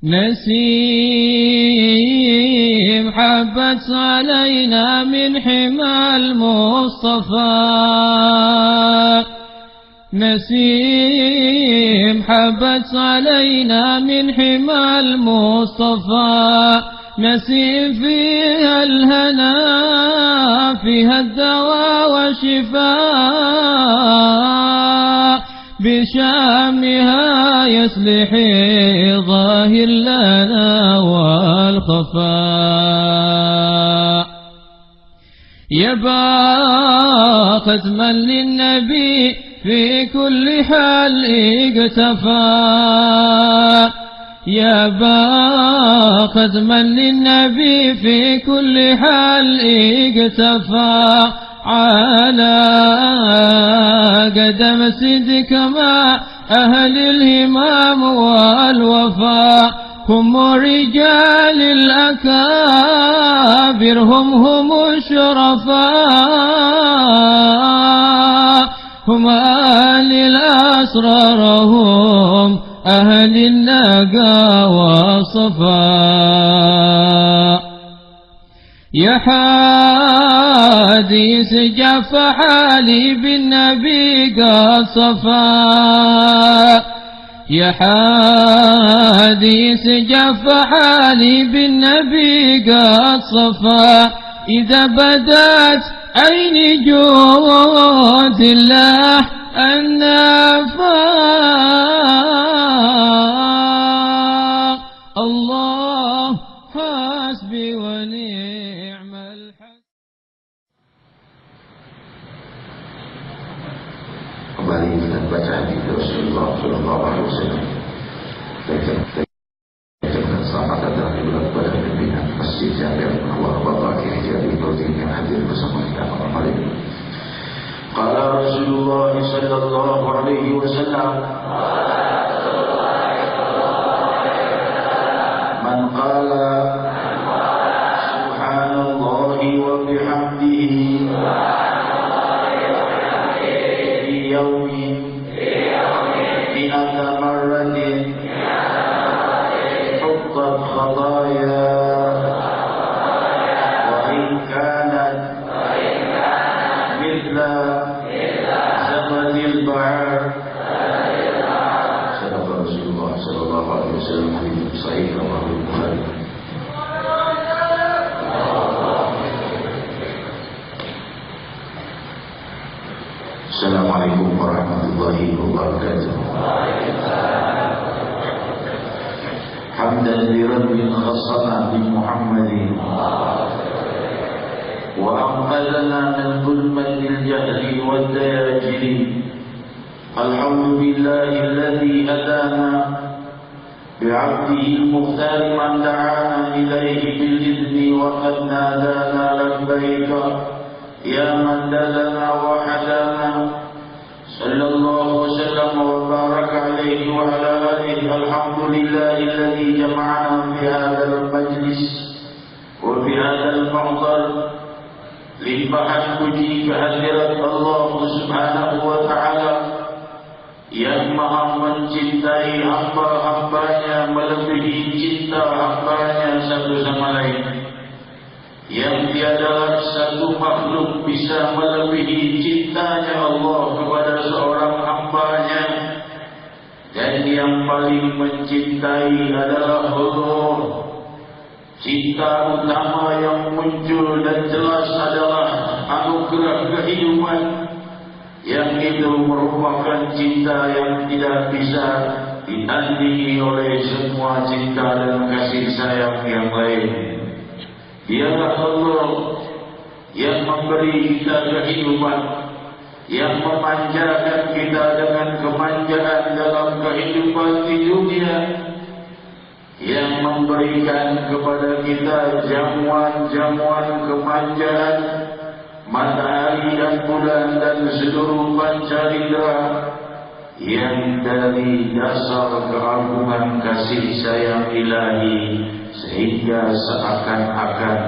نسيم حبت علينا من حمى المصطفى نسيم حبت علينا من حمى المصطفى نسيم فيها الهنا فيها الدواء والشفاء بشامها يصلح ظاهر لنا والخفاء يباخت من للنبي في كل حال اقتفى يا باخذ من للنبي في كل حال اقتفى على قدم صدق مع أهل الهمام والوفاء هم رجال الأكابر هم الشرفاء هم أهل الأسرار هم أهل النقى والصفاء يا حديث جف حالي بالنبي قد صفا يا حديث جف حالي بالنبي قد صفا إذا بدت عيني جود الله النفاق الله حسبي ونعم الحق. Kembali kita baca hadis Rasulullah Sallallahu Alaihi Wasallam. Dengan selamat datang di bulan pada pimpinan Masjid Jabir Allah Bapak Kiai Ibrahim yang hadir bersama kita malam ini. Qala Rasulullah Sallallahu Alaihi Wasallam. Man qala Subhanallahi wa bihamdihi fi yawmin mi'ata marratin huttat khataaya wa in kanat mithla zabadil bahr. Sadaqa Rasulullah Sallallahu Alaihi Wasallam. Hadits sahih riwayat Bukhari. Assalamualaikum warahmatullahi wabarakatuh. Hamdan li rabbil khassana bi Muhammadin wa anqadhana min dhulmatil jahli wad dayajiri. Alhamdulillahi alladhi hadana bi'abdihi al-mukhtar man da'ana ilayhi bil idni wa qad nadana labbaika ya man dalana wa hadana. Sallallahu wa sallam wa baraka alaihi wa ala alihi. Alhamdulillahi alladhi jama'ana fi hadzal majlis wa fi hadzal mawdar limpahan puji kehadirat Allah Subhanahu wa ta'ala yang maha mencintai hamba-hambanya melebihi cinta hambanya satu sama lain, yang tiada satu makhluk bisa melebihi cintanya Allah kepada seorang hambanya, dan yang paling mencintai adalah Allah. Cinta utama yang muncul dan jelas adalah anugerah kehidupan, yang itu merupakan cinta yang tidak bisa ditandingi oleh semua cinta dan kasih sayang yang lain. Dialah Allah yang memberi kita kehidupan, yang memanjakan kita dengan kemanjaan dalam kehidupan di dunia, yang memberikan kepada kita jamuan-jamuan kemanjaan matahari dan bulan dan seluruh pancaindera, yang dari dasar keagungan kasih sayang ilahi, sehingga seakan-akan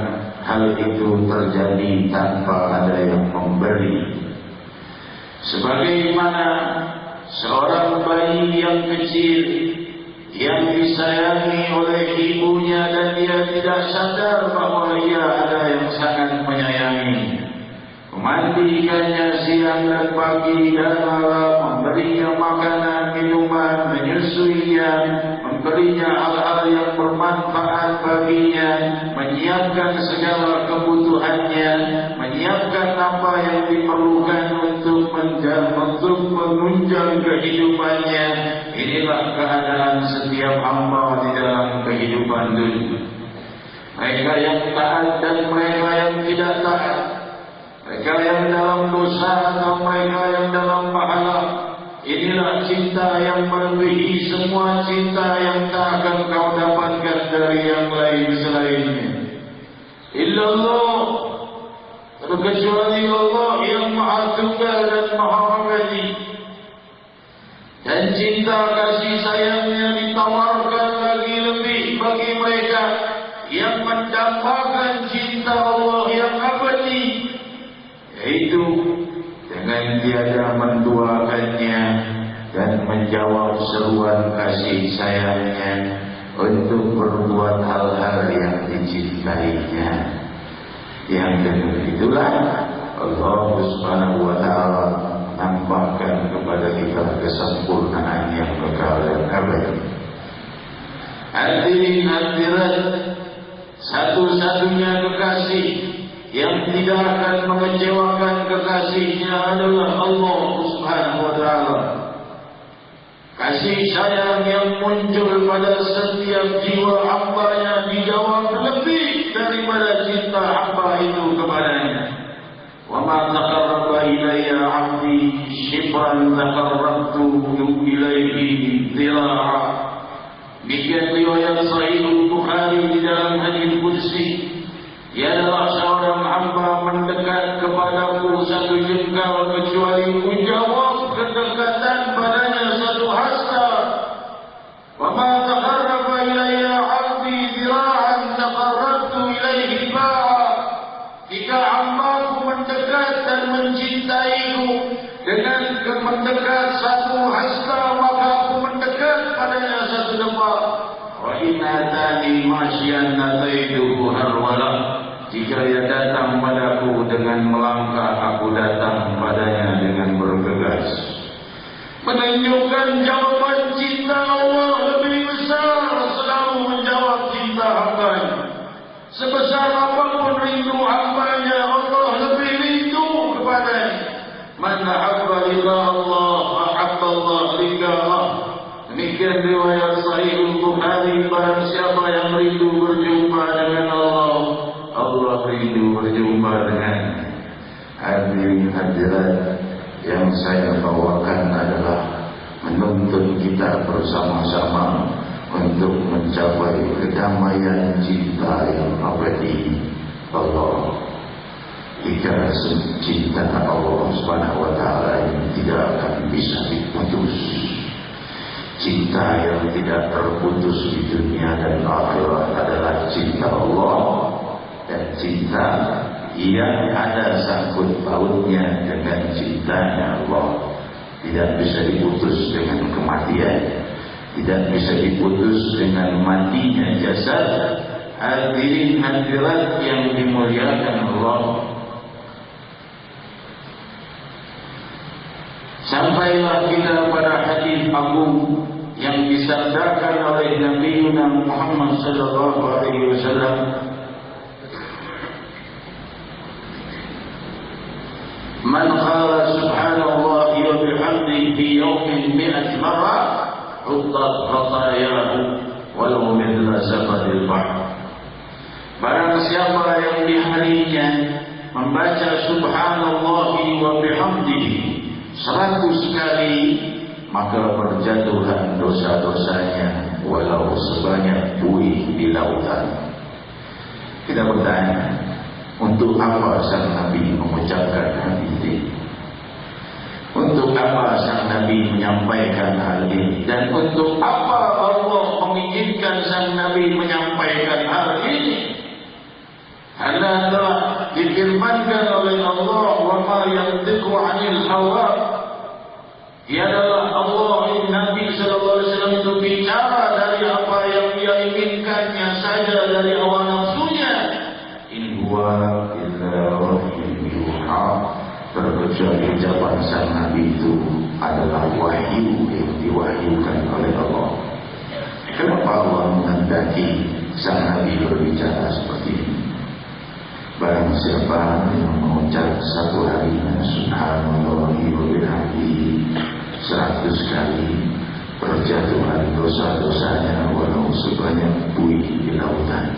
hal itu terjadi tanpa ada yang memberi. Sebagaimana seorang bayi yang kecil yang bisa disayangi oleh ibunya dan dia tidak sadar bahwa ia ada yang sangat menyayangi. Memandikannya siang dan pagi dan malam, memberinya makanan, minuman, menyusuinya, memberinya hal-hal yang bermanfaat baginya, menyiapkan segala kebutuhannya, menyiapkan apa yang diperlukan untuk menunjang kehidupannya. Inilah keadaan setiap hamba di dalam kehidupan dunia. Mereka yang taat dan mereka yang tidak taat, mereka yang dalam dosa atau mereka yang dalam pahala. Inilah cinta yang melebihi semua cinta yang tak akan kau dapatkan dari yang lain selainnya. Illallah, terkecuali Allah yang Maha Tunggal dan Maha Mengasihi. Dan cinta kasih sayangnya ditawarkan lagi lebih bagi mereka yang mendapatkan cinta Allah yang abadi, yaitu dengan tiada menduakannya dan menjawab seruan kasih sayangnya untuk berbuat hal-hal yang dicintainya. Yang dengan itulah Allah Subhanahu wa Ta'ala nampakkan kepada kita kesempurnaan yang kekal dan abadi. Hadirin hadirat, satu-satunya kekasih yang tidak akan mengecewakan kekasihnya adalah Allah Subhanahu wa Ta'ala. Kasih sayang yang muncul pada setiap jiwa hambanya dijawab lebih daripada cinta hamba itu kepadanya. Wa ma taqarraba ilayya 'abdi shibran taqarrabtu ilayhi dhira'a. Demikian riwayat Sahih Bukhari di dalam hadis qudsi. Ia adalah seorang hamba mendekat kepadaku satu jengkal kecuali menjawab kedekatan padanya satu hasta. Wa ma taqarraba ilayya 'abdi dhira'an taqarrabtu ilayhi ba'a. Jika hambaku mendekat dan mencintaiku dengan mendekat satu hasta, maka aku mendekat padanya satu depak. Wa inna tani masyian nataiduhu harwala. Jika ia datang padaku dengan melangkah, aku datang padanya dengan bergegas. Menunjukkan jawaban cinta Allah lebih besar, selalu menjawab cinta hambanya. Sebesar apapun rindu hambanya, Allah lebih rindu kepadanya. Man ahabba lillah Allah, ahabba Allah lillah. Demikian riwayat Sahih Bukhari. Barang siapa yang rindu berjumpa dengan Allah, Allah rindu berjumpa dengan. Hadirin hadirat, yang saya bawakan adalah menuntun kita bersama-sama untuk mencapai kedamaian cinta yang abadi Allah. Jika cinta Allah Subhanahu wa Ta'ala ini tidak akan bisa diputus. Cinta yang tidak terputus di dunia dan akhirat adalah cinta Allah. Dan cinta yang ada sangkut pautnya dengan cintanya Allah tidak bisa diputus dengan kematian, tidak bisa diputus dengan matinya jasad. Hadirin hadirat yang dimuliakan Allah, sampailah kita pada hadis agung yang disabdakan oleh Nabi Muhammad sallallahu alaihi wasallam. Man qala subhanallah wa bihamdihi fi yawmin 100 marrah huttat khatayahu walau mithla zabadil bahr. Barang siapa yang di harinya membaca subhanallah wa bihamdihi 100 kali, maka berjatuhlah dosa-dosanya walau sebanyak buih di lautan. Kita bertanya, untuk apa sang Nabi mengucapkan hal ini? Untuk apa sang Nabi menyampaikan hal ini? Dan untuk apa Allah mengizinkan sang Nabi menyampaikan hal ini? Karena telah difirmankan oleh Allah, wa ma yantiqu 'anil hawa. Ia adalah Allah, Nabi sallallahu alaihi wasallam itu bicara dari apa yang sang Nabi berbicara seperti ini. Barang siapa yang mengucap satu harinya subhanallahi wa bihamdihi 100 kali, berjatuhan dosa-dosanya walau sebanyak buih di lautan.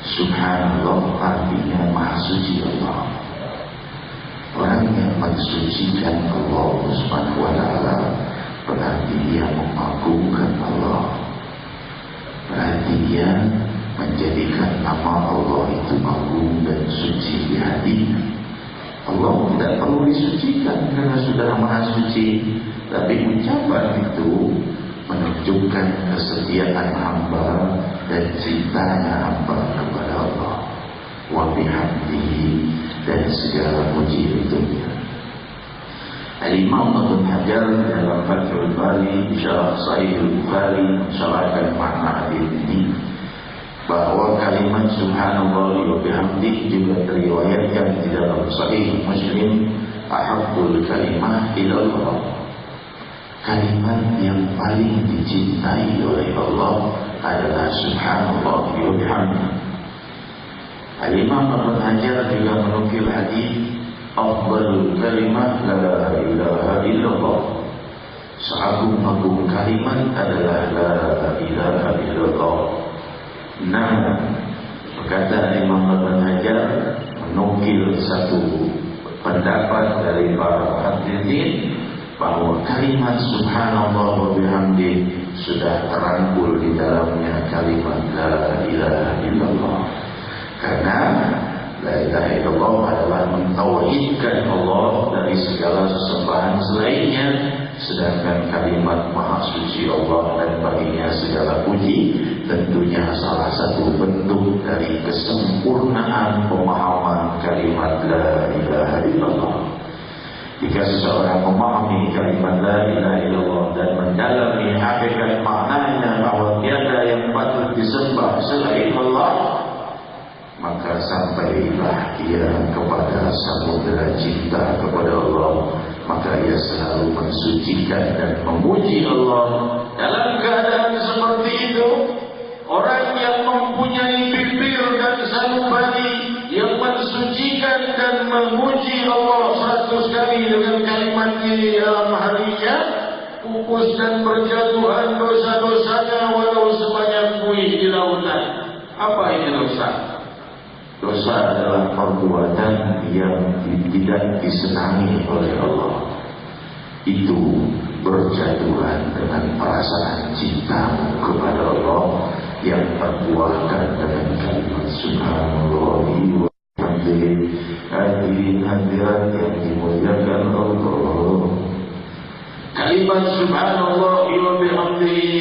Subhanallah artinya maha suci Allah. Orang yang mensucikan Allah Subhanahu wa ta'ala berarti dia mengagungkan Allah, berarti dia menjadikan nama Allah itu agung dan suci di hatinya. Allah tidak perlu disucikan karena sudah maha suci, tapi ucapan itu menunjukkan kesetiaan hamba dan cintanya hamba kepada Allah. Wa bihamdihi, dan segala puji untuknya. Al-Imam Ibnu Hajar dalam Fathul Bari syarah Sahih Al-Bukhari mensyarahkan makna hadis ini bahwa kalimat subhanallah wa bihamdihi juga diriwayatkan di dalam Sahih Muslim, ahabbul kalimah ilallah, kalimat yang paling dicintai oleh Allah adalah subhanallah wa bihamdihi. Al-Imam Ibnu Hajar juga menukil hadis afdalul kalimah la ilaha illallah, seagung-agung kalimat adalah la ilaha illallah. Nah, berkata Imam Ibnu Hajar menukil satu pendapat dari para hadirin bahwa kalimat subhanallah wa bihamdi sudah terangkul di dalamnya kalimat la ilaha illallah. Karena la ilaha illallah adalah mentauhidkan Allah dari segala sesembahan selainnya, sedangkan kalimat maha suci Allah dan baginya segala puji tentunya salah satu bentuk dari kesempurnaan pemahaman kalimat la ilaha illallah. Jika seseorang memahami kalimat la ilaha illallah dan mendalami hakikat maknanya bahwa tiada yang patut disembah selain Allah, maka sampailah ia kepada samudera cinta kepada Allah. Maka ia selalu mensucikan dan memuji Allah. Dalam keadaan seperti itu, orang yang mempunyai bibir dan sanubari yang mensucikan dan memuji Allah 100 kali dengan kalimat ini dalam harinya, pupus dan berjatuhan dosa-dosanya walau sebanyak buih di lautan. Apa ini dosa? Dosa adalah perbuatan yang tidak disenangi oleh Allah. Itu berjatuhan dengan perasaan cintamu kepada Allah yang terbuahkan dengan kalimat subhanallahi wa bihamdihi. Hadirin hadirat yang dimuliakan Allah, kalimat subhanallahi wa bihamdihi,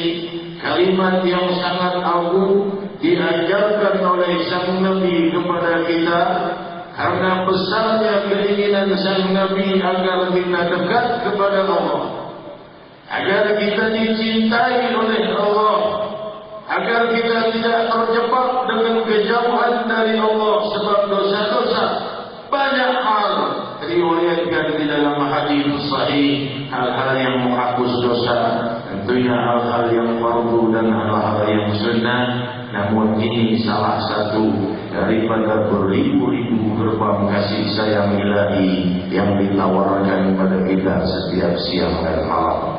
kalimat yang sangat agung, diajarkan oleh sang Nabi kepada kita karena besarnya keinginan sang Nabi agar kita dekat kepada Allah, agar kita dicintai oleh Allah, agar kita tidak terjebak dengan kejauhan dari Allah sebab dosa-dosa. Banyak hal riwayatkan di dalam hadis sahih, hal-hal yang menghapus dosa, tentunya hal-hal yang fardu dan hal-hal yang sunnah. Namun ini salah satu daripada beribu-ribu gerbang kasih sayang ilahi yang ditawarkan pada kita setiap siang dan malam.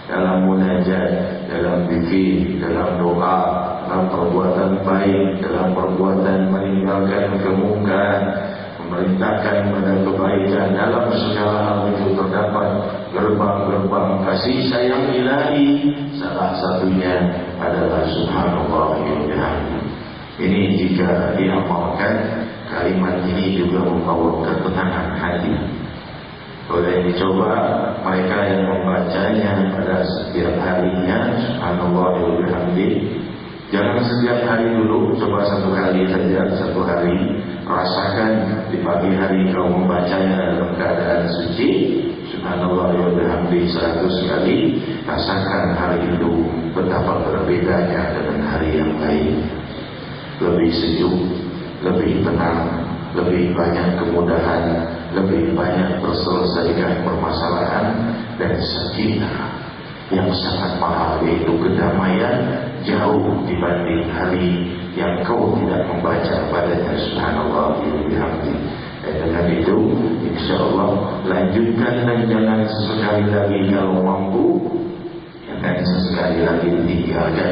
Dalam munajat, dalam zikir, dalam doa, dalam perbuatan baik, dalam perbuatan meninggalkan kemungkaran, memerintahkan pada kebaikan, dalam segala hal itu terdapat gerbang-gerbang kasih sayang ilahi. Salah satunya adalah subhanallah wa bihamdihi. Ini jika diamalkan, kalimat ini juga membawa ketenangan hati. Boleh dicoba mereka yang membacanya pada setiap harinya subhanallah wa bihamdihi. Jangan setiap hari dulu, coba satu kali saja, satu hari. Rasakan di pagi hari kau membacanya dalam keadaan suci, subhanallah wa bihamdihi 100 kali. Rasakan hari itu betapa berbedanya dengan hari yang lain. Lebih sejuk, lebih tenang, lebih banyak kemudahan, lebih banyak terselesaikan permasalahan dan sakinah. yang sangat mahal, yaitu kedamaian jauh dibanding hari yang kau tidak membaca padanya. Subhanallah bihamdi. Dengan itu insyaallah lanjutkan dan jangan sesekali lagi kalau mampu, jangan sesekali lagi tinggalkan,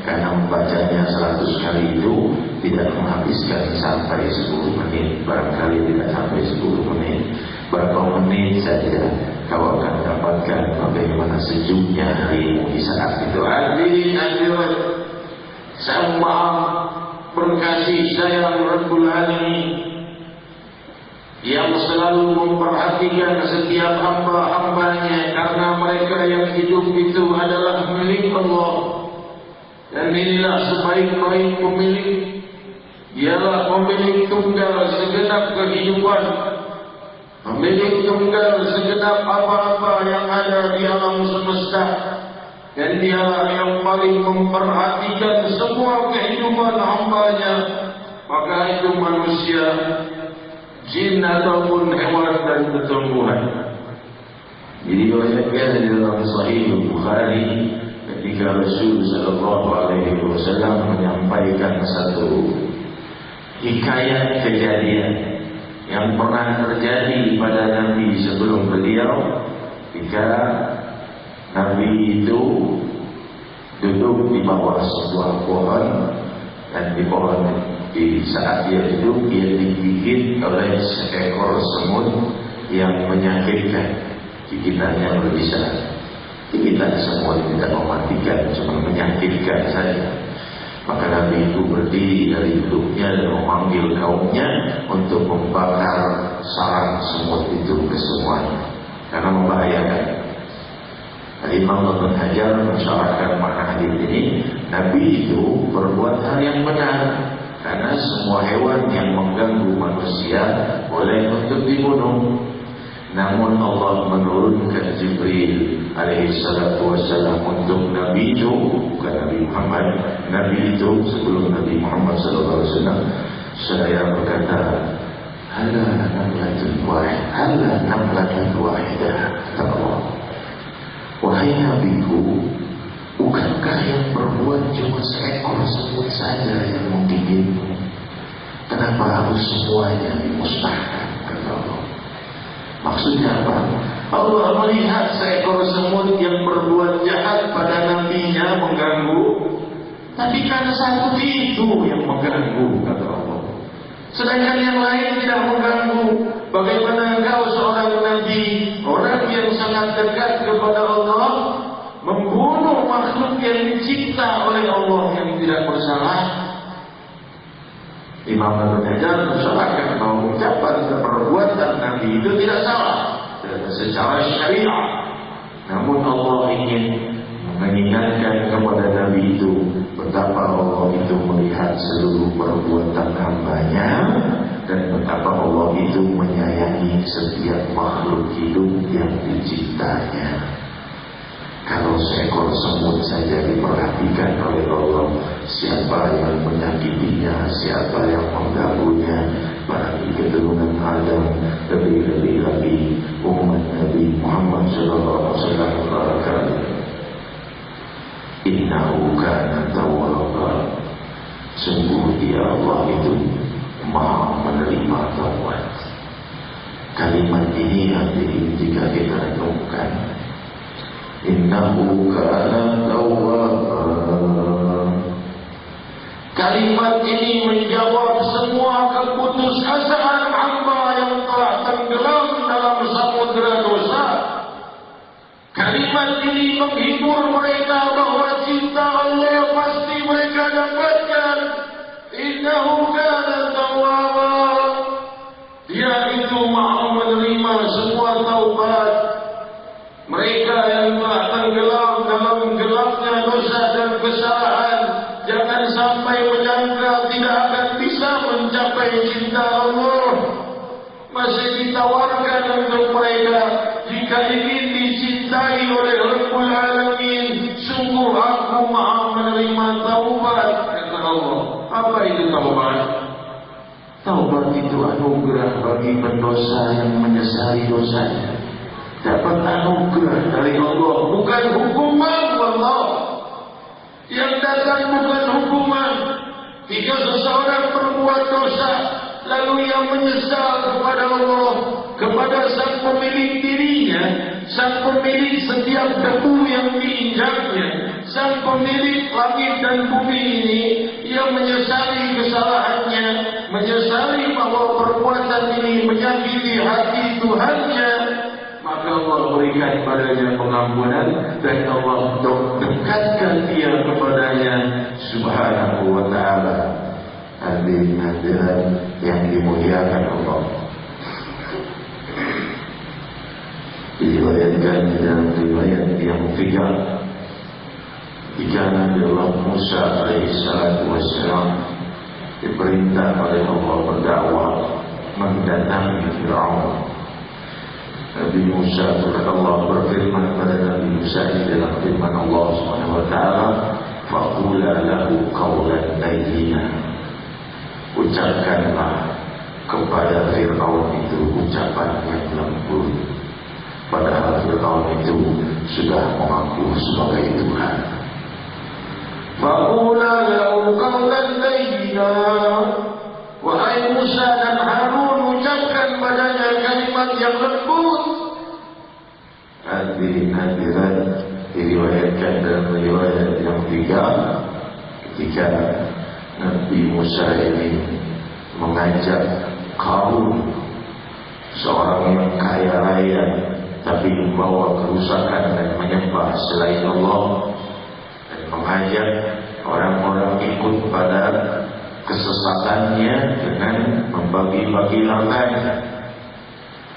karena membacanya 100 kali itu tidak menghabiskan sampai 10 menit, barangkali tidak sampai 10 menit, berapa menit saja kau akan dapatkan bagaimana sejuknya harimu di saat itu. Hadirin hadirat sang Maha berkasih sayang Rabbul Alamin yang selalu memperhatikan setiap hamba-hambanya, karena mereka yang hidup itu adalah milik Allah. Dan inilah sebaik-baik pemilik, ialah pemilik tunggal segenap kehidupan, pemilik tunggal segenap apa-apa yang ada di alam semesta, dan dialah yang paling memperhatikan semua kehidupan hambanya, maka itu manusia, jin ataupun hewan dan tumbuhan. Jadi riwayatnya di dalam Sahih Bukhari ketika Rasul sallallahu alaihi wasallam menyampaikan satu hikayat kejadian yang pernah terjadi pada Nabi sebelum beliau, ketika Nabi itu duduk di bawah sebuah pohon, dan di pohon di saat dia duduk dia digigit oleh seekor semut yang menyakitkan. Gigitannya berbisa. Gigitan semut tidak mematikan, cuma menyakitkan saja. Maka Nabi itu berdiri dari duduknya dan memanggil kaumnya untuk membakar sarang semut itu ke semuanya, karena membahayakan. Imam Ibnu Hajar mensyarahkan makna hadis ini, Nabi itu berbuat hal yang benar, karena semua hewan yang mengganggu manusia boleh untuk dibunuh. Namun Allah menurunkan Jibril alaihi salatu wassalam untuk Nabi itu, bukan Nabi Muhammad. Nabi itu sebelum Nabi Muhammad sallallahu alaihi wasallam, saya berkata, "Hala namlatun wahidah, hala namlatun wahidah." Allah, wahai Nabiku, bukankah yang berbuat cuma seekor semut saja yang menggigitmu? Kenapa harus semuanya dimusnahkan? Kata Allah. Maksudnya apa? Allah melihat seekor semut yang berbuat jahat pada nabinya mengganggu, tapi karena satu itu yang mengganggu, kata Allah. Sedangkan yang lain tidak mengganggu. Bagaimana engkau seorang nabi, orang yang sangat dekat kepada Allah, membunuh makhluk yang dicipta oleh Allah yang tidak bersalah? Imam Ibnu Hajar mensyarahkan bahwa ucapan dan perbuatan Nabi itu tidak salah secara syariat. Namun Allah ingin mengingatkan kepada Nabi itu betapa Allah itu melihat seluruh perbuatan hambanya, dan betapa Allah itu menyayangi setiap makhluk hidup yang diciptanya. Kalau seekor semut saja diperhatikan oleh Allah, siapa yang menyakitinya, siapa yang mengganggunya, bagi keturunan Adam, lebih-lebih lagi umat Nabi Muhammad SAW. Innahu kana tawwaba, sungguh dia Allah itu Maha menerima taubat. Kalimat ini hadirin jika kita renungkan, innahu kana tawwaba, kalimat ini menjawab semua keputusasaan hamba yang telah tenggelam dalam samudera dosa. Kalimat ini menghibur mereka bahwa cinta Allah pasti mereka dapatkan. Innahu kana tawwaba, dia itu Maha menerima semua taubat. Mereka yang telah tenggelam dalam gelapnya dosa dan kesalahan, jangan sampai menyangka tidak akan bisa mencapai cinta Allah. Masih ditawarkan untuk mereka, jika ingin dicintai oleh Rabbul Alamin, sungguh aku Maha menerima taubat, kata Allah. Apa itu taubat? Taubat itu anugerah bagi pendosa yang menyesali dosanya. dapat anugerah dari Allah, bukan hukuman Allah. Yang datang bukan hukuman. Jika seseorang berbuat dosa, lalu ia menyesal kepada Allah, kepada sang pemilik dirinya, sang pemilik setiap debu yang diinjaknya, sang pemilik langit dan bumi ini, ia menyesali kesalahannya, menyesali bahwa perbuatan ini menyakiti hati Tuhannya, maka Allah berikan padanya pengampunan dan Allah dekatkan dia kepadanya subhanahu wa ta'ala. Hadirin yang dimuliakan Allah, diriwayatkan dalam riwayat yang ketiga, jika Nabi Allah Musa alaihissalatu wassalam diperintah oleh Allah berdakwah mendatangi Fir'aun. Nabi Musa Allah berfirman kepada Nabi Musa di dalam firman Allah Subhanahu wa taala, "Faqula lahu qawlan layyinan." Ucapkanlah kepada Fir'aun itu ucapan yang lembut, padahal Fir'aun itu sudah mengaku sebagai Tuhan. Faqula lahu qawlan layyinan. Wahai Musa dan Harun, ucapkan padanya kalimat yang lembut. Hadirin diriwayatkan dalam riwayat yang ketiga, ketika Nabi Musa ini mengajak Qarun, seorang yang kaya raya tapi membawa kerusakan dan menyembah selain Allah, dan mengajak orang-orang ikut pada kesesatannya dengan membagi-bagi hartanya.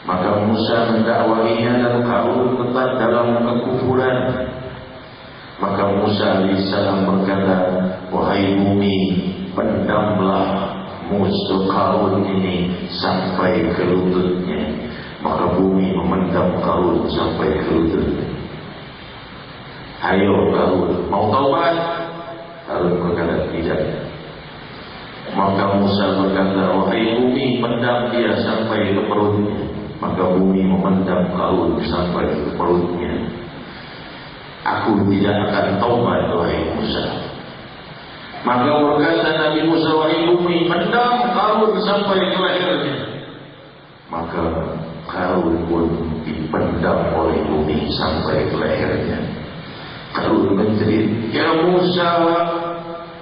Maka Musa mendakwahinya dan Qarun tetap dalam kekufuran. Maka Musa alaihissalam berkata, "Wahai bumi, pendamlah musuh Qarun ini sampai ke lututnya." Maka bumi memendam Qarun sampai ke lututnya. "Ayo Qarun, mau taubat?" Qarun berkata, "Tidak." Maka Musa berkata, "Wahai bumi, pendam dia sampai ke perutnya." Maka bumi memendam Qarun sampai ke perutnya. "Aku tidak akan taubat, wahai Musa." Maka berkata Nabi Musa, "Wahai bumi, pendam Qarun sampai ke lehernya." Maka Qarun pun dipendam oleh bumi sampai ke lehernya. Qarun menjerit, "Ya Musa,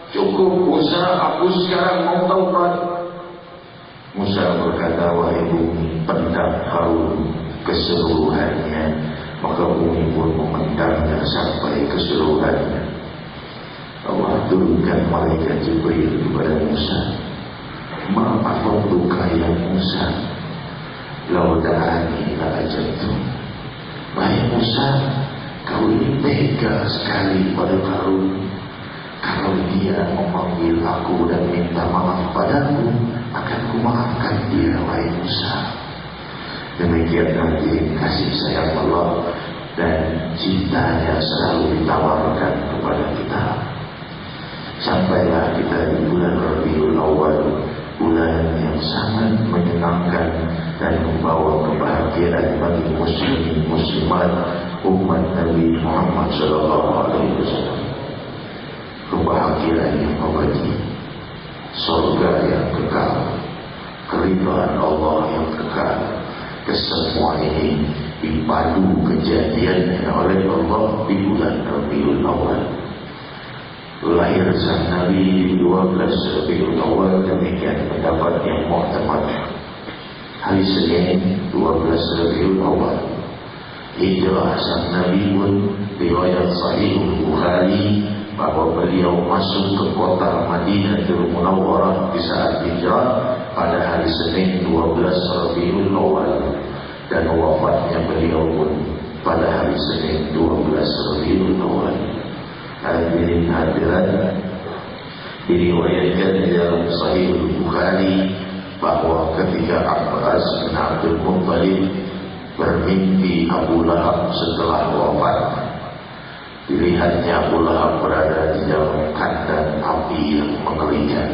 cukup Musa, aku sekarang mau taubat." Musa berkata, "Wahai bumi, pendam Qarun keseluruhannya." Maka bumi pun memendamnya sampai keseluruhannya. Allah turunkan malaikat Jibril kepada Musa. "Ma afadluka ya Musa, law da'ani la ajabtu." "Wahai Musa, kau ini tega sekali pada Qarun. Kalau dia memanggil aku dan minta maaf padaku, akan kumaafkan dia, wahai Musa." Demikian nanti kasih sayang Allah dan cintanya selalu ditawarkan kepada kita. Sampailah kita di bulan Rabiul Awal, bulan yang sangat menyenangkan dan membawa kebahagiaan bagi muslimin muslimat umat Nabi Muhammad SAW. Kebahagiaan yang abadi, surga yang kekal, keridhaan Allah yang kekal. Kesemua ini dipadu kejadiannya oleh Allah di bulan Rabiul Awal. Lahir sang Nabi di 12 Rabiul Awal, demikian pendapat yang mu'tamad. Hari Senin 12 Rabiul Awal. Hijrah sang Nabi pun riwayat Sahih Bukhari bahwa beliau masuk ke kota Madinatul Munawwarah di saat hijrah pada hari Senin 12 Rabiul Awal, dan wafatnya beliau pun pada hari Senin 12 Rabiul Awal. Hadirin hadirat, diriwayatkan di dalam Sahih Bukhari bahwa ketika Abbas bin Abdul Muttalib bermimpi Abu Lahab setelah wafat, dilihatnya Abu Lahab berada di dalam kandang api yang mengerikan.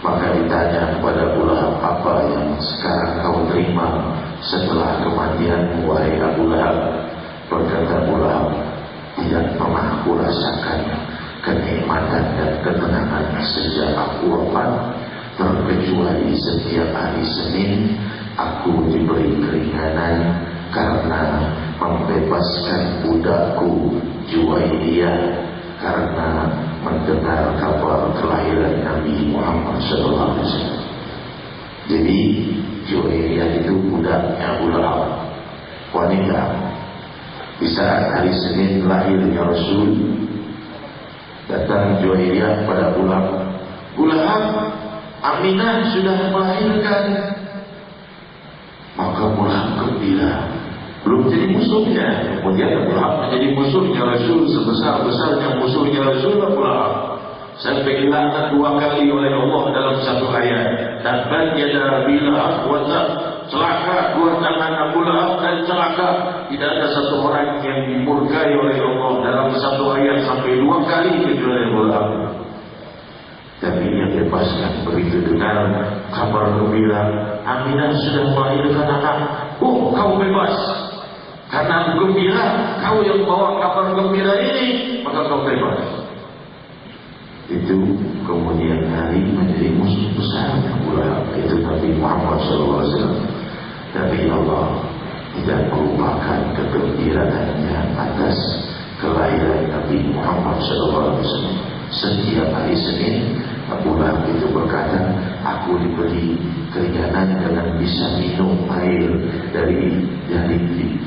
Maka ditanya kepada Abu Lahab, "Apa yang sekarang kau terima setelah kematian wahai Abu Lahab. Berkata Abu Lahab, tidak pernah aku rasakan kenikmatan dan ketenangan sejak aku wafat, terkecuali setiap hari Senin aku diberi keringanan karena membebaskan budakku Juwairiyah karena mendengar kabar kelahiran Nabi Muhammad SAW. Jadi Juwairiyah itu budaknya Abu Lahab, wanita. Di saat hari Senin lahirnya Rasul, datang Juwairiyah pada Abu Lahab. Abu Lahab, Aminah sudah melahirkan. Maka Abu Lahab gembira, belum jadi musuhnya. Kemudian Abu Lahab menjadi musuhnya Rasul, sebesar-besarnya musuhnya Rasul Abu Lahab. Sampai dilaknat 2 kali oleh Allah dalam satu ayat. Tabbat yada Abi Lahab wa tab. Celaka 2 tangan Abu Lahab dan celaka. Tidak ada satu orang yang dimurkai oleh Allah dalam satu ayat sampai 2 kali kecuali Abu Lahab. Tapi yang bebaskan begitu dengar kabar gembira, Aminah sudah melahirkan anak. Oh, kau bebas. Karena aku gembira, kau yang bawa kabar gembira ini, maka kau bebas. Itu kemudian hari menjadi musuh besar Abu Lahab, itu Nabi Muhammad SAW. Tapi Allah tidak melupakan kegembiraannya atas kelahiran Nabi Muhammad SAW. Setiap hari Senin Abu Lahab itu berkata, aku diberi keringanan dengan bisa minum air dari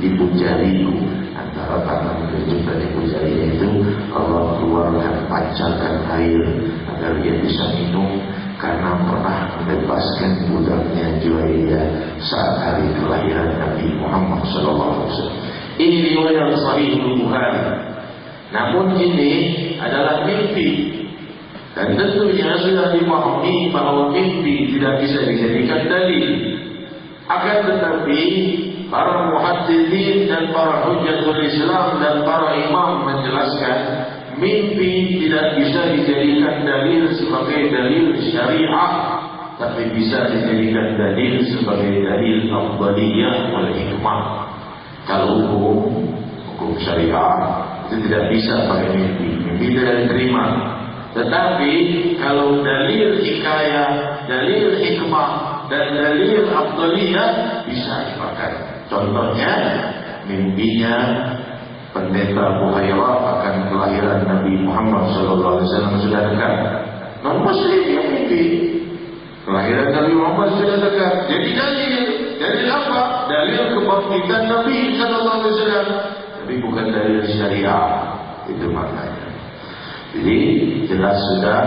ibu jariku. Antara tangan tunjuk dan ibu jarinya itu Allah keluarkan, pancarkan air agar dia bisa minum, karena pernah membebaskan budaknya Juwairiyah saat hari kelahiran Nabi Muhammad SAW. Ini riwayat Sahih Bukhari. Namun ini adalah mimpi, dan tentunya sudah dipahami bahwa mimpi tidak bisa dijadikan dalil. Akan tetapi para muhaddisin dan para hujjatul Islam dan para imam menjelaskan mimpi tidak bisa dijadikan dalil sebagai dalil syariah, tapi bisa dijadikan dalil sebagai dalil afdaliyah wal hikmah. Kalau hukum syariah itu tidak bisa pakai mimpi tidak diterima. Tetapi kalau dalil hikayah, dalil hikmah dan dalil afdaliyah bisa dipakai. Contohnya mimpinya pendeta Buhairah akan kelahiran Nabi Muhammad SAW sudah dekat. Non-Muslim yang mimpi kelahiran Nabi Muhammad sudah dekat. Jadi dalil apa? Dalil kebangkitan Nabi SAW. Tapi bukan dalil syariah. Itu maknanya. Jadi jelas sudah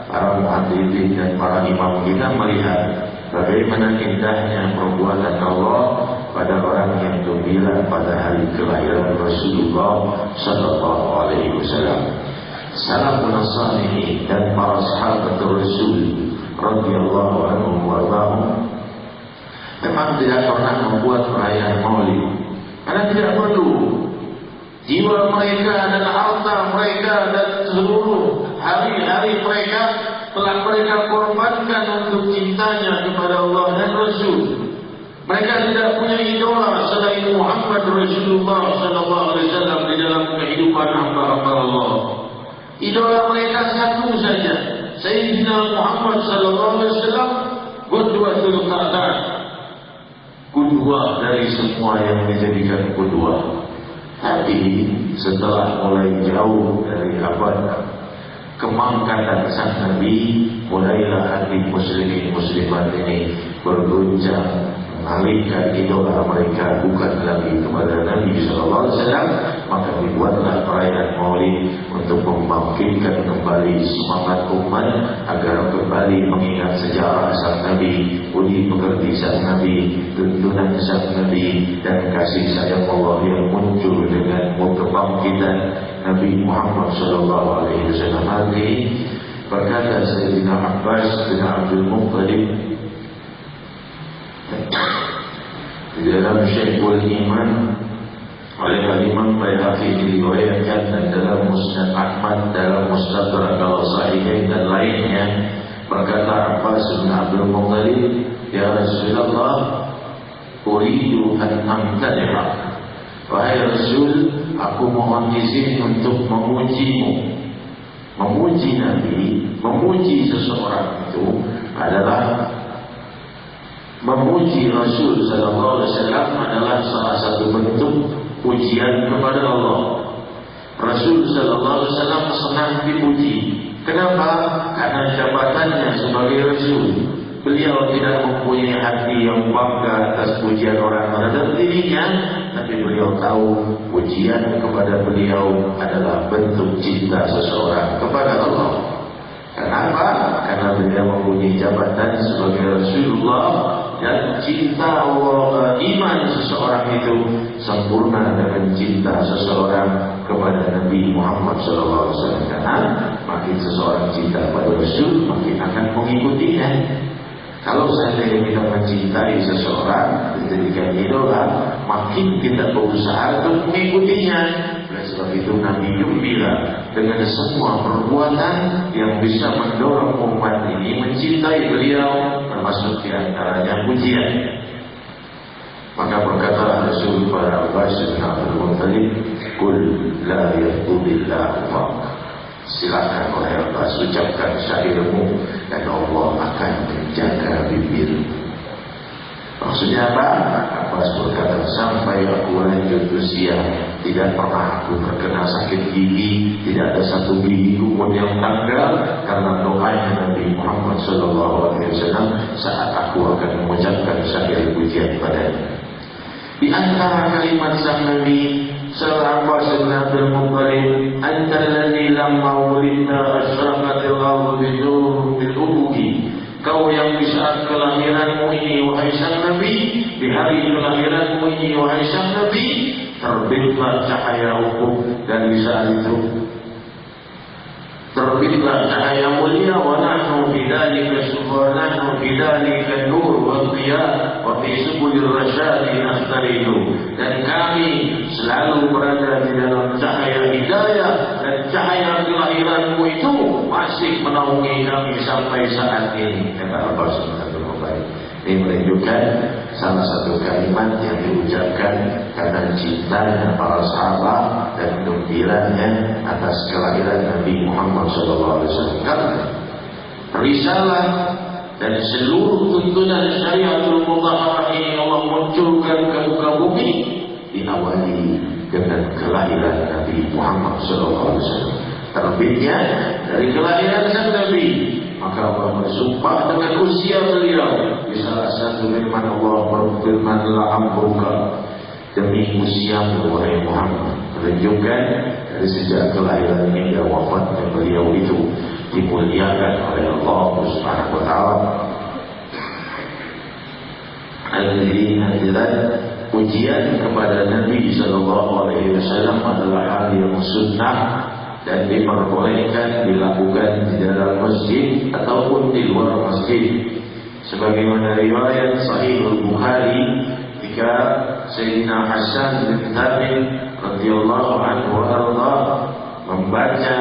para muhaddisin dan para imam kita melihat bagaimana indahnya perbuatan Allah pada orang yang gembira pada hari kelahiran Rasulullah Sallallahu Alaihi Wasallam. Salafun Salihin dan para sahabat Rasul radhiyallahu anhum warḍahum memang tidak pernah membuat perayaan Maulid, karena tidak perlu. Jiwa mereka dan harta mereka dan seluruh hari-hari mereka telah mereka korbankan untuk cintanya kepada Allah dan Rasul. Mereka tidak punya idola selain Muhammad Rasulullah SAW di dalam kehidupan hamba-hamba Allah. Idola mereka satu saja, Sayyidina Muhammad SAW, qudwatul qadar, qudwah dari semua yang dijadikan qudwah. Tapi setelah mulai jauh dari abad kemangkatan sang Nabi, mulailah hati muslimin muslimat ini berguncang, mengalihkan idola mereka bukan lagi kepada Nabi SAW. Maka dibuatlah perayaan Maulid untuk membangkitkan kembali semangat umat agar kembali mengingat sejarah sang Nabi, budi pekerti sang Nabi, tuntunan sang Nabi, dan kasih sayang Allah yang muncul dengan kebangkitan Nabi Muhammad SAW. Hati berkata Sayyidina Abbas bin Abdul Muttalib di dalam Syekhul Iman oleh Imam Baihaqi diriwayatkan, dan dalam Musnad Ahmad, dalam Mustadrak al-Sahihain dan lainnya, berkata Abbas bin Abdul Muttalib, ya Rasulullah, uridu an amtadihak. Wahai Rasul, aku mohon izin untuk memujimu. Memuji Nabi, memuji seseorang itu adalah memuji Rasul sallallahu alaihi wasallam adalah salah satu bentuk pujian kepada Allah. Rasul sallallahu alaihi wasallam senang dipuji. Kenapa? Karena jabatannya sebagai Rasul. Beliau tidak mempunyai hati yang bangga atas pujian orang terhadap dirinya, tapi beliau tahu pujian kepada beliau adalah bentuk cinta seseorang kepada Allah. Kenapa? Karena beliau mempunyai jabatan sebagai Rasulullah, dan cinta Allah, iman seseorang itu sempurna dengan cinta seseorang kepada Nabi Muhammad SAW. Karena makin seseorang cinta pada Rasul, makin akan mengikutinya. Kalau seandainya kita mencintai seseorang, dijadikan idola, makin kita berusaha untuk mengikutinya. Oleh sebab itu Nabi gembira dengan semua perbuatan yang bisa mendorong umat ini mencintai beliau, termasuk di antaranya pujian. Maka berkatalah Rasul pada Abbas bin Abdul Muttalib, "Qul la yaqulillahu faq." Silakan oleh Allah, ucapkan syairmu dan Allah akan menjaga bibirmu. Maksudnya apa? Abbas berkata, sampai aku lanjut usia, tidak pernah aku terkena sakit gigi, tidak ada satu gigiku pun yang tanggal karena doanya Nabi Muhammad SAW saat aku akan mengucapkan syair pujian padanya. Di antara kalimat sang Nabi Abbas bin Abdul Muttalib, "Anta alladhi lamma wulidta asyraqatil ardu binur bil ufuqi." Kau yang di saat kelahiranmu ini wahai sang Nabi, di hari kelahiranmu ini wahai sang Nabi, terbitlah cahaya ufuk, dan di saat itu terbitlah cahaya mulia. Wa nahnu bidzalika subhanallahu bidzalika nur wa dhiya wa fi subulir rasyadi nahtaridu. Dan kami selalu berada di dalam cahaya hidayah, dan cahaya kelahiranmu itu masih menaungi kami sampai saat ini, kata Abbas bin Abdul Muttalib. Ini menunjukkan salah satu kalimat yang diucapkan karena cintanya para sahabat dan gembiranya atas kelahiran Nabi Muhammad SAW. Karena risalah dan seluruh tuntunan syariatul mutahharah ini Allah munculkan ke muka bumi diawali dengan kelahiran Nabi Muhammad SAW. Terbitnya dari kelahiran sang Nabi, maka Allah bersumpah dengan usia beliau. Di salah satu firman Allah berfirman, "La'amruka," demi usiamu wahai Muhammad. Menunjukkan dari sejak kelahiran hingga wafatnya beliau itu dimuliakan oleh Allah Subhanahu wa taala. Hadirin hadirat, pujian kepada Nabi sallallahu alaihi wasallam adalah hal yang sunnah dan diperbolehkan dilakukan di dalam masjid ataupun di luar masjid. Sebagaimana riwayat Sahih Al-Bukhari, ketika Sayyidina Hasan bin Thabit radhiyallahu anhu arda membaca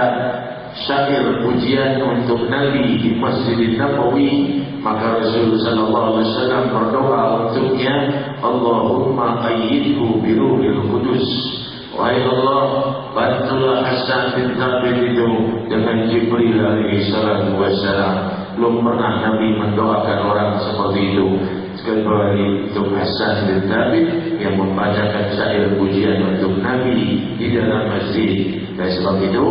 syair pujian untuk Nabi di Masjidil Nabawi, maka Rasul sallallahu alaihi wasallam berdoa untuknya, "Allahumma ayyidhu bi ruhil qudus." Wahai Allah, bantulah Hasan bin Thabit itu dengan Jibril alaihi salatu wassalam. Belum pernah Nabi mendoakan orang seperti itu kecuali untuk Hasan bin Thabit yang membacakan syair pujian untuk Nabi di dalam masjid. Dan sebab itu,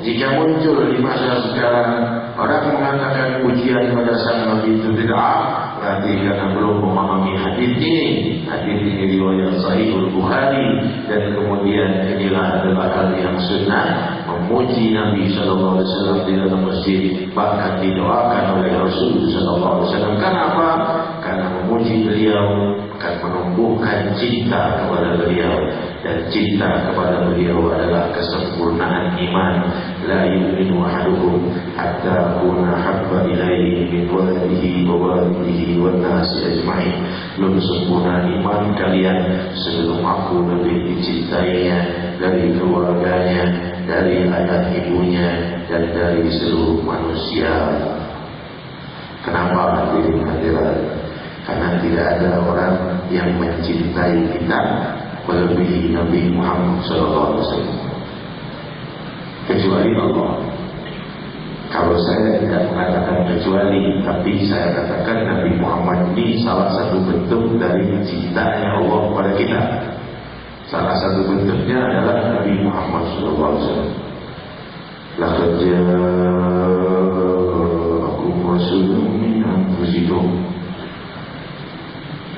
jika muncul di masa sekarang orang mengatakan pujian pada sang Nabi itu bid'ah, berarti karena belum memahami hadis ini. Hadis ini riwayat Sahih Al-Bukhari, dan kemudian inilah adalah hal yang sunnah, memuji Nabi sallallahu alaihi wasallam di dalam masjid, bahkan didoakan oleh Rasul sallallahu alaihi wasallam. Kenapa? Karena memuji beliau akan menumbuhkan cinta kepada beliau, dan cinta kepada beliau adalah kesempurnaan iman. La yu'minu ahadukum hatta akuna habba ilaihi min waladihi wa walidihi wan nasi ajma'in. Belum sempurna iman kalian sebelum aku lebih dicintainya dari keluarganya, dari ayah ibunya, dan dari seluruh manusia. Kenapa hadirin hadirat? Karena tidak ada orang yang mencintai kita melebihi Nabi Muhammad SAW, kecuali Allah. Kalau saya tidak mengatakan kecuali, tapi saya katakan Nabi Muhammad ini salah satu bentuk dari cintanya Allah kepada kita. Salah satu bentuknya adalah Nabi Muhammad SAW. Laqad ja'akum rasulun min anfusikum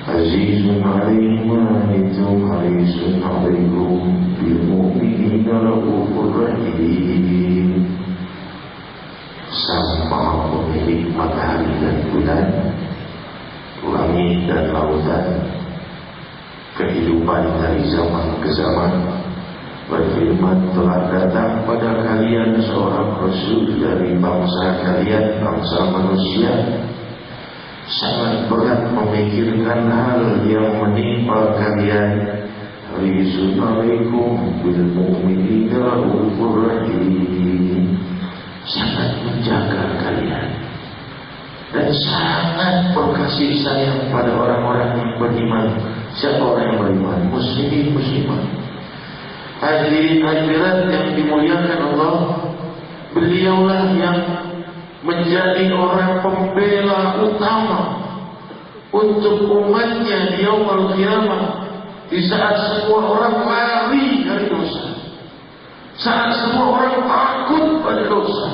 azizun 'alaihi ma anittum harisun 'alaikum bil mu'minina raufur rahim. Sang Maha Pemilik matahari dan bulan, langit dan lautan, kehidupan dari zaman ke zaman, berfirman, telah datang pada kalian seorang Rasul dari bangsa kalian, bangsa manusia. Sangat berat memikirkan hal yang menimpa kalian. Harisun 'alaikum bil mu'minina raufur rahim. Sangat menjaga kalian dan sangat berkasih sayang pada orang-orang yang beriman. Siapa orang yang beriman? Muslimin, muslimat. Hadirin hadirat yang dimuliakan Allah, beliaulah yang menjadi orang pembela utama untuk umatnya di yaumul qiyamah, di saat semua orang lari dari dosa, saat semua orang takut pada dosa,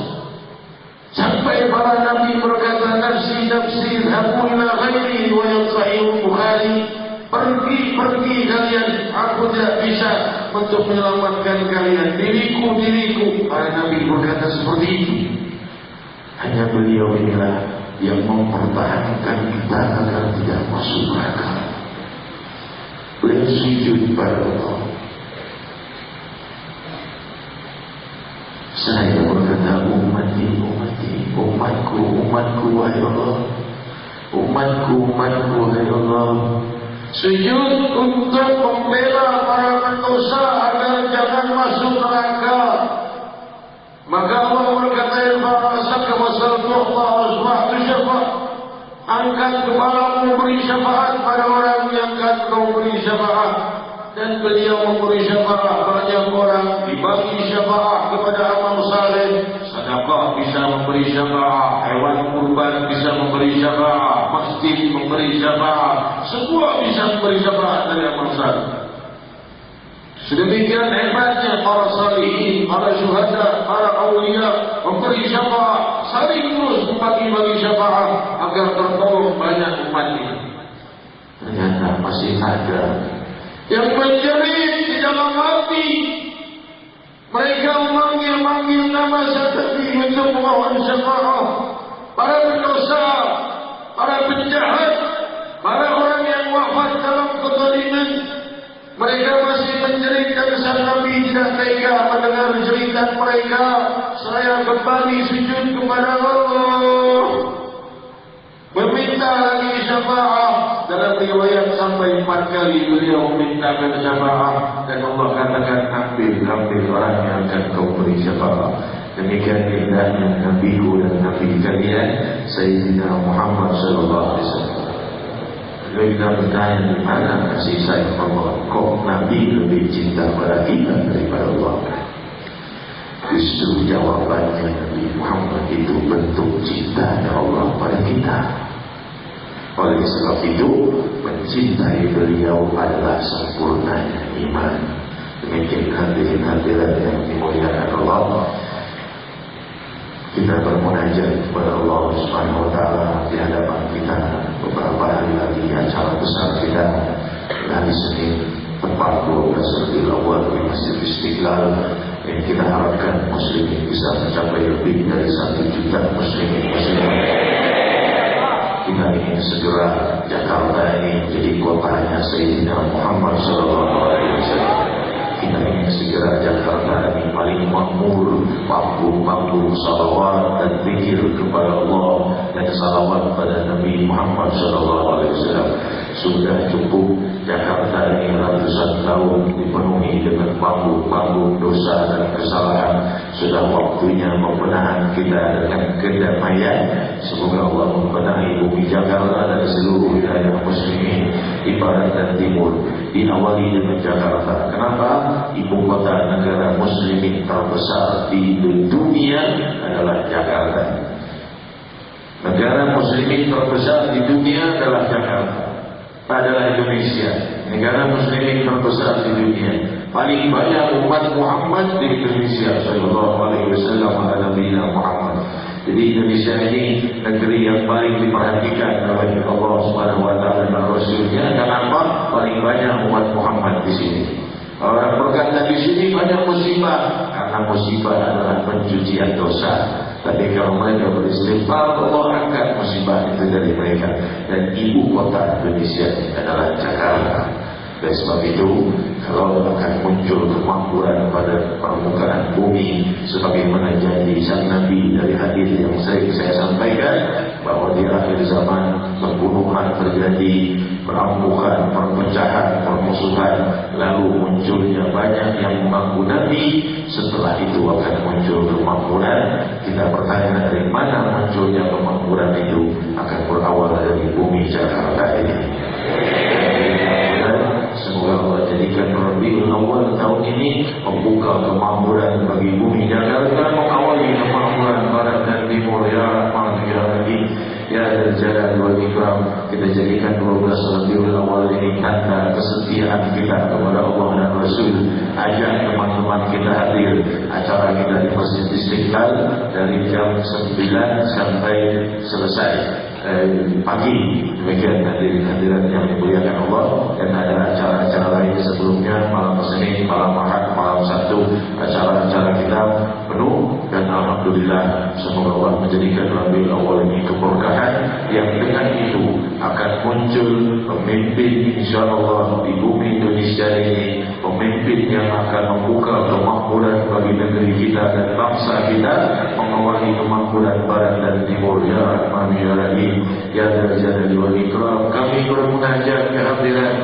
sampai para nabi berkata, nafsi nafsi habu ila ghairi, wa yang sahih Bukhari, pergi kalian, aku tidak bisa untuk menyelamatkan kalian, diriku. Para nabi berkata seperti itu. Hanya beliau inilah yang mempertahankan kita agar tidak masuk neraka. Beliau sujud pada Allah. Saya berkata, umatku, wahai Allah. Umatku, wahai Allah. Sujud untuk membela para pendosa agar jangan masuk neraka. Maka Allah berkata, angkat kepalamu, beri syafaat pada orang yang akan kau beri syafaat. Dan beliau memberi syafaat, banyak orang dibagi syafaat kepada amal saleh. Sedekah bisa memberi syafaat, hewan kurban bisa memberi syafaat, masjid memberi syafaat, semua bisa memberi syafaat dari amal saleh. Sedemikian hebatnya para salihin, para syuhada, para awliya memberi syafaat, saling terus membagi-bagi syafaat agar tertolong banyak umat ini. Ternyata masih ada yang menjerit di dalam hati. Mereka memanggil nama Nabi untuk memohon syafaat. Para pendosa, para penjahat, para orang yang wafat dalam kezaliman, mereka masih menjerit dan sang Nabi tidak tega mendengar jeritan mereka. Saya kembali sujud kepada Allah, meminta lagi syafaat. Dalam riwayat sampai 4 kali beliau memintakan syafaat, dan Allah katakan, ambil orang yang akan kau beri syafaat. Demikian indahnya Nabiku dan Nabi kalian Sayyidina Muhammad SAW. Kita bertanya, di mana kasih sayang Allah? Kok Nabi lebih cinta pada kita daripada Allah? Justru jawabannya, Nabi Muhammad itu bentuk cintanya Allah pada kita. Oleh sebab itu, mencintai beliau adalah sempurnanya iman. Demikian hadirin hadirat yang dimuliakan Allah, kita bermunajat kepada Allah Subhanahu wa taala di hadapan kita. Beberapa hari lagi acara besar kita, hari Senin tepat 12 Rabiul Awal di Masjid Istiqlal, yang kita harapkan muslimin bisa mencapai lebih dari 1 juta muslimin. Kita ingin segera Jakarta ini menjadi kotanya Sayyidina Muhammad SAW. Kita ingin segera Jakarta ini paling makmur, panggung salawat dan zikir kepada Allah dan salawat pada Nabi Muhammad SAW. Sudah cukup Jakarta ini ratusan tahun dipenuhi dengan bambu-bambu dosa dan kesalahan. Sudah waktunya pembenahan kita dengan kedamaian. Semoga Allah membenahi bumi Jakarta dan seluruh wilayah muslimin di barat dan timur. Diawali dengan Jakarta. Kenapa? Ibu kota negara muslimin terbesar di dunia adalah Jakarta. Negara muslimin terbesar di dunia adalah Jakarta, adalah Indonesia. Negara muslimin terbesar di dunia. Paling banyak umat Muhammad di Indonesia. Sallallahu alaihi wasallam ala nabiyina Muhammad. Jadi Indonesia ini negeri yang paling diperhatikan oleh Allah Subhanahu wa taala dan Rasulnya. Kenapa? Paling banyak umat Muhammad di sini. Orang berkata di sini banyak musibah, karena musibah adalah pencucian dosa. Tapi kalau mereka beristighfar, Allah angkat musibah itu dari mereka. Dan ibu kota Indonesia adalah Jakarta. Dan sebab itu, kalau akan muncul kemakmuran pada permukaan bumi, sebagaimana janji sang Nabi dari hadis yang sering saya sampaikan, bahwa di akhir zaman pembunuhan terjadi, perampokan, perpecahan, permusuhan, lalu munculnya banyak yang mengaku Nabi. Setelah itu akan muncul kemakmuran. Kita bertanya dari mana munculnya kemakmuran itu? Akan berawal dari bumi Jakarta ini. Semoga Allah jadikan Rabiul Awal tahun ini membuka kemakmuran bagi bumi Jakarta, mengawali kemakmuran barat dan timur. Ya Rahman ya Rahim ya Dzal Jalali wal Ikram. Kita jadikan 12 Rabiul Awal ini tanda kesetiaan kita kepada Allah dan Rasul. Ajak teman-teman kita hadir acara kita di Masjid Istiqlal dari jam 9 sampai selesai pagi. Demikian hadirin yang dimuliakan Allah. Dan ada acara-acara lain sebelumnya, malam Senin, malam Ahad, malam Sabtu, acara-acara kita penuh. Dan alhamdulillah, semoga Allah menjadikan Rabiul Awal ini keberkahan yang dengan itu akan muncul pemimpin insyaallah di bumi Indonesia ini, pemimpin yang akan membuka kemakmuran bagi negeri kita dan bangsa kita, mengawali kemakmuran barat dan timur. Ya Rahman ya Rahim ya Dzal Jalali wal Ikram. Kami bermunajat kehadiran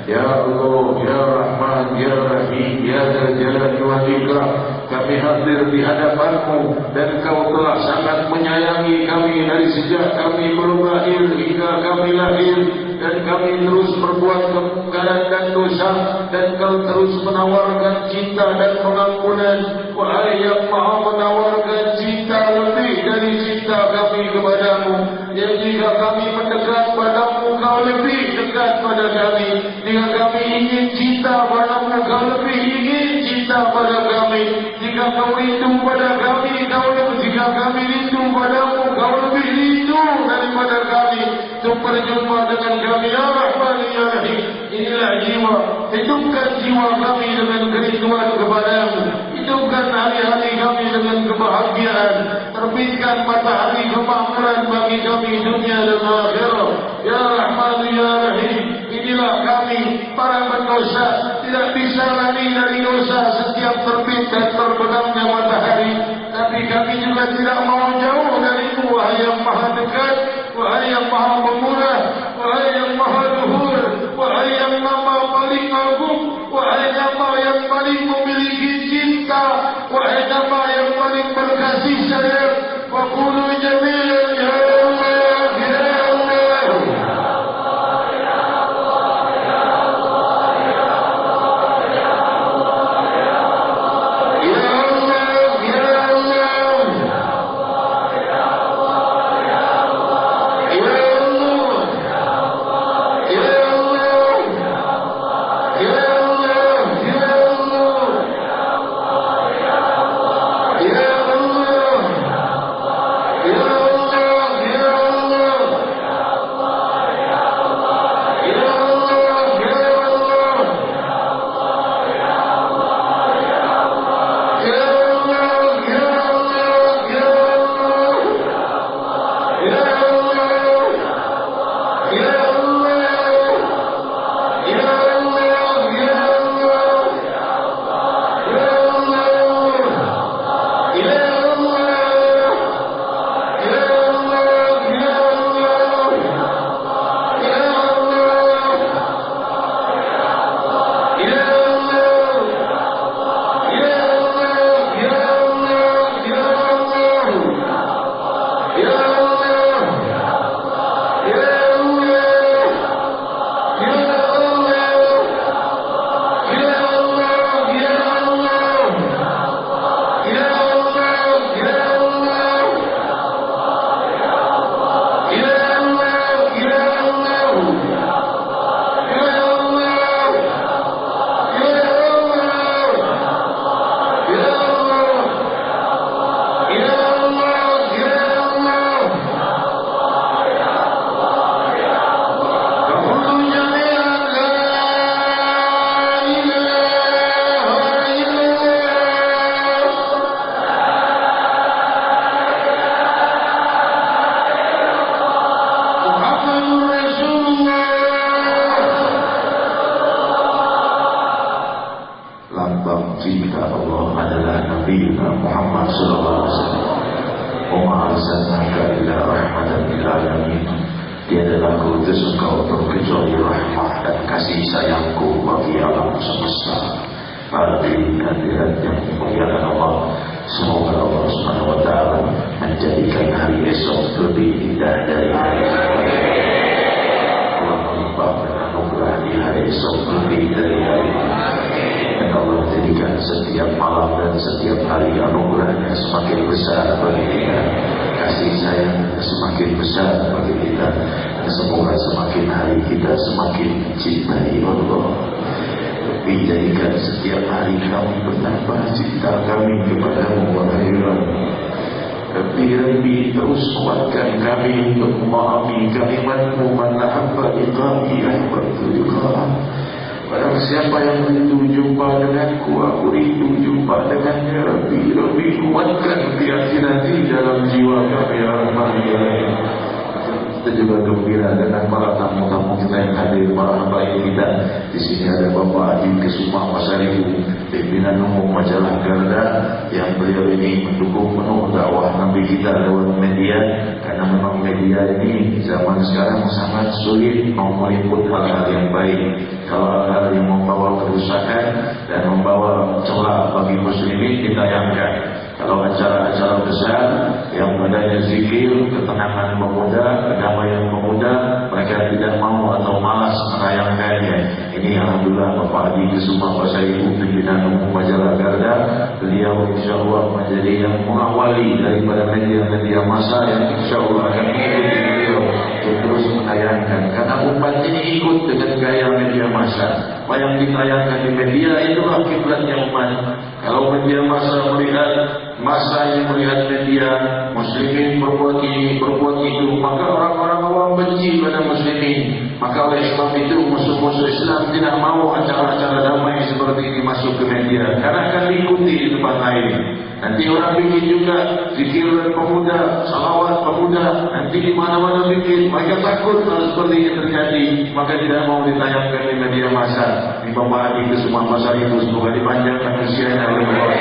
Ya Allah ya Rahman ya Rahim ya Dzal Jalali wal Ikram. Kami hadir di hadapan-Mu dan Kau telah sangat menyayangi kami dari sejak kami belum lahir hingga kami lahir, dan kami terus berbuat kemungkaran dan dosa, dan Kau terus menawarkan cinta dan pengampunan. Wahai yang Maha menawarkan cinta lebih dari cinta kami kepadamu, yang jika kami mendekat padamu, Kau lebih dekat pada kami. Jika kami ingin cinta padamu, Kau lebih ingin cinta pada kami. Jika Kau rindu pada kami, jika kami rindu padamu, Kau lebih rindu daripada kami. Untuk berjumpa dengan kami, Ya Rahman Ya Rahim. Inilah jiwa, hidupkan jiwa kami dengan kerinduan kepadamu. Hidupkan hari-hari kami dengan kebahagiaan. Terbitkan matahari kemakmuran bagi kami dunia dan akhirat. Ya Rahman Ya Rahim. Inilah kami, para pendosa, tidak bisa lari dari dosa setiap terbit dan terbenamnya matahari. Tapi kami juga tidak mau jauh darimu, wahai yang maha dekat, wahai yang maha pemurah, wahai yang maha luhur, wahai yang nama paling agung, wahai nama yang paling memiliki cinta, wahai nama yang paling berkasih sayang. Wa qulu jami'an ya Allah ya Allah. segalaku itu Engkau berkecuali rahmah dan kasih sayangku bagi alam semesta. Hadirat yang dimuliakan Allah, semoga Allah Subhanahu wa Ta'ala menjadikan hari esok lebih indah dari hari ini. Allah melimpahkan anugerah di hari esok lebih dari hari ini. Dan Allah jadikan setiap malam dan setiap hari anugerahnya semakin besar bagi kita, kasih sayang semakin besar bagi kita, dan semoga semakin hari kita semakin mencintai Allah. Dijadikan setiap hari kami bertambah cinta kami kepadamu wahai Rabb. Rabbi terus kuatkan kami untuk memahami kalimat-Mu, man ahabba liqa'i ahbabtu liqa'ah. Barang siapa yang rindu jumpa denganku, aku rindu jumpa dengannya. Rabbi kuatkan keyakinan di dalam jiwa kami ya Rahman ya Rahim. Kita juga gembira dengan para tamu-tamu kita yang hadir, para habaib kita. Di sini ada Bapak Adi Kesuma Masaribu, pimpinan umum majalah Garda, yang beliau ini mendukung penuh dakwah Nabi kita lewat media, karena memang media ini zaman sekarang sangat sulit mau meliput hal-hal yang baik. Kalau hal-hal yang membawa kerusakan dan membawa celah bagi muslimin ditayangkan. Kalau acara-acara besar yang adanya zikir, ketenangan pemuda, kedamaian pemuda, mereka tidak mau atau malas menayangkannya. Ini alhamdulillah Bapak Adi Kesuma Masaribu, pimpinan umum majalah Garda, beliau insyaAllah menjadi yang mengawali daripada media-media massa yang insyaAllah akan mengikuti beliau untuk terus menayangkan. Karena umat ini ikut dengan gaya media massa. Apa yang ditayangkan di media itulah kiblatnya umat. Kalau media massa melihat, masa yang melihat media muslimin berbuat ini, berbuat itu, maka orang-orang awam benci pada muslimin. Maka oleh sebab itu musuh-musuh Islam tidak mau acara-acara damai seperti ini masuk ke media, karena akan diikuti di tempat lain. Nanti orang bikin juga zikir pemuda, salawat pemuda, nanti di mana-mana bikin. Mereka takut kalau seperti ini terjadi, maka tidak mau ditayangkan di media massa. Di Bapak Adi Kesuma Masaribu, semoga dipanjangkan usianya oleh Allah,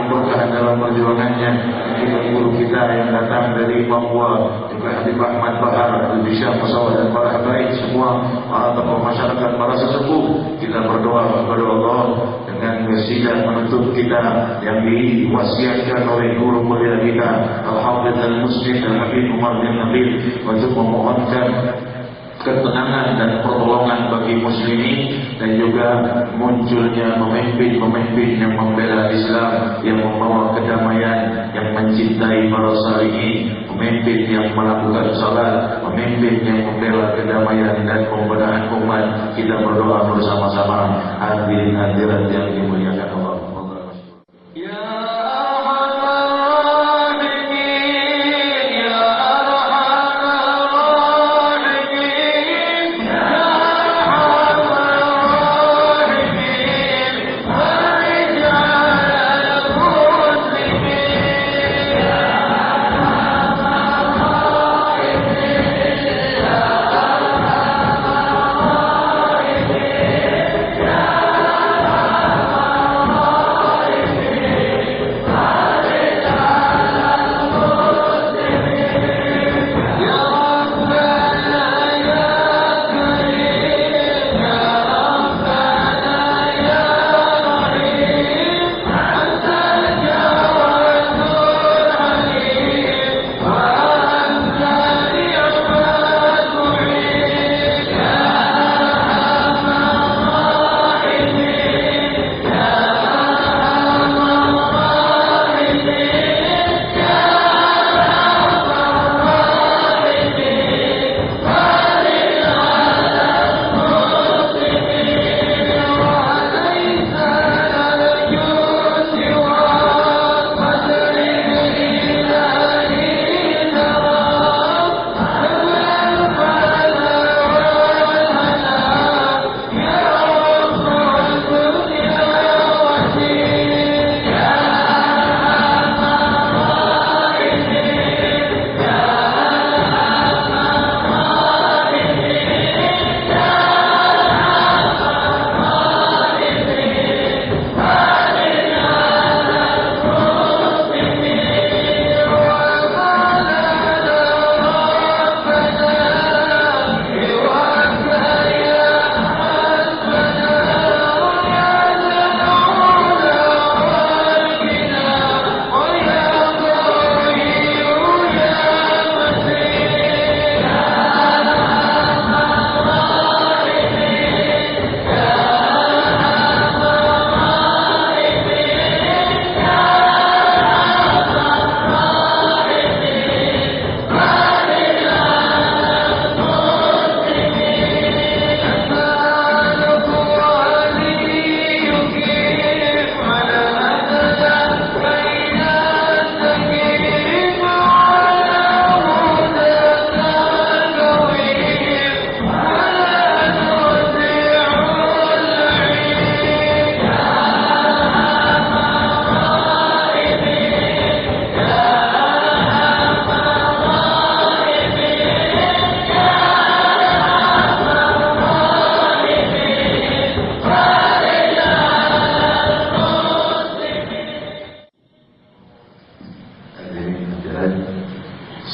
memberkahan dalam perjuangannya. Juga guru kita yang datang dari Papua, juga Habib Ahmad Bahar, Al-Bisha Pesawat, dan para habaib semua, para tokoh masyarakat, para sesepuh, kita berdoa kepada Allah dengan wasilah menutup kita yang diwasiatkan oleh guru mulia kita Al-Hafidz Al-Muslim Al-Habib Umar bin Nabil, untuk memohonkan ketenangan dan pertolongan bagi muslimin, dan juga munculnya pemimpin-pemimpin yang membela Islam, yang membawa kedamaian, yang mencintai para salihin, pemimpin yang melakukan salat, pemimpin yang membela kedamaian dan pembenahan umat. Kita berdoa bersama-sama. Hadirin hadirat yang dimuliakan Allah.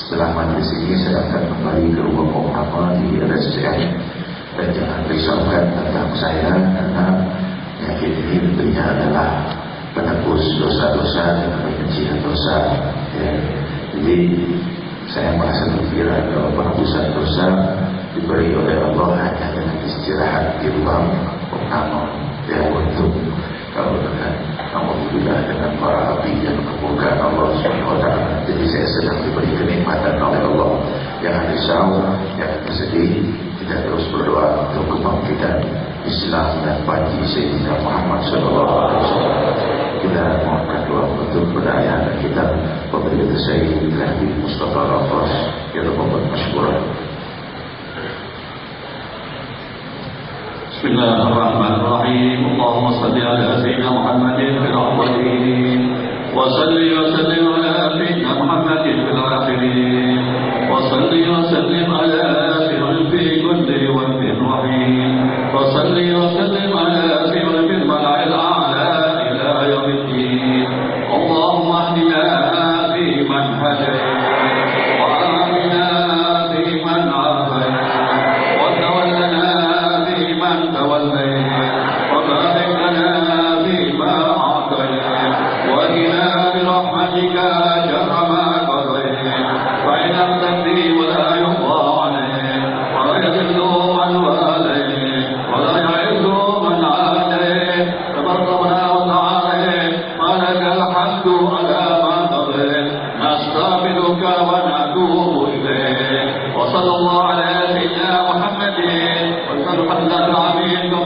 Setelah majlis ini saya akan kembali ke rumah Pak Muhammad di RSCM, dan jangan risaukan tentang saya karena penyakit ini tentunya adalah penebus dosa-dosa dan penyucian dosa. Ya. Jadi saya merasa gembira kalau penebusan dosa diberi oleh Allah hanya dengan istirahat di ruang pertama, ya, untuk kalau dengan alhamdulillah dengan para api yang kemurkaan Allah SWT. Jadi saya sedang diberi kenikmatan oleh Allah. Jangan risau, jangan bersedih, kita terus berdoa untuk kebangkitan Islam dan panji Sayyidina Muhammad SAW. Kita mohonkan doa untuk berdaya kita Fadilatul Sayyid Habib Mustafa Rafas ya Rabbal Masykurah. Bismillahirrahmanirrahim. Allahumma salli ala Sayyidina Muhammadin fil awwalin wa salli wa sallim ala Sayyidina Muhammadin fil akhirin wa salli wa sallim ala sirrin fi kulli waqtin rahim wa salli wa sallim ala sirrin fil mala'il a'la ila yawmiddin. Allahumma ahdina fi man hadayt wa afina fi man afayt wa tawallana توليت وبارك لنا فيما أعطيت وقنا برحمتك شر ما قضيت فإنك تقضي ولا يقضى عليك ولا يذل من واليت ولا يعز من عاديت تباركنا وتعاليت ولك الحمد على ما قضيت نستغفرك ونتوب إليك وصلى الله على سيدنا محمد والحمد لله.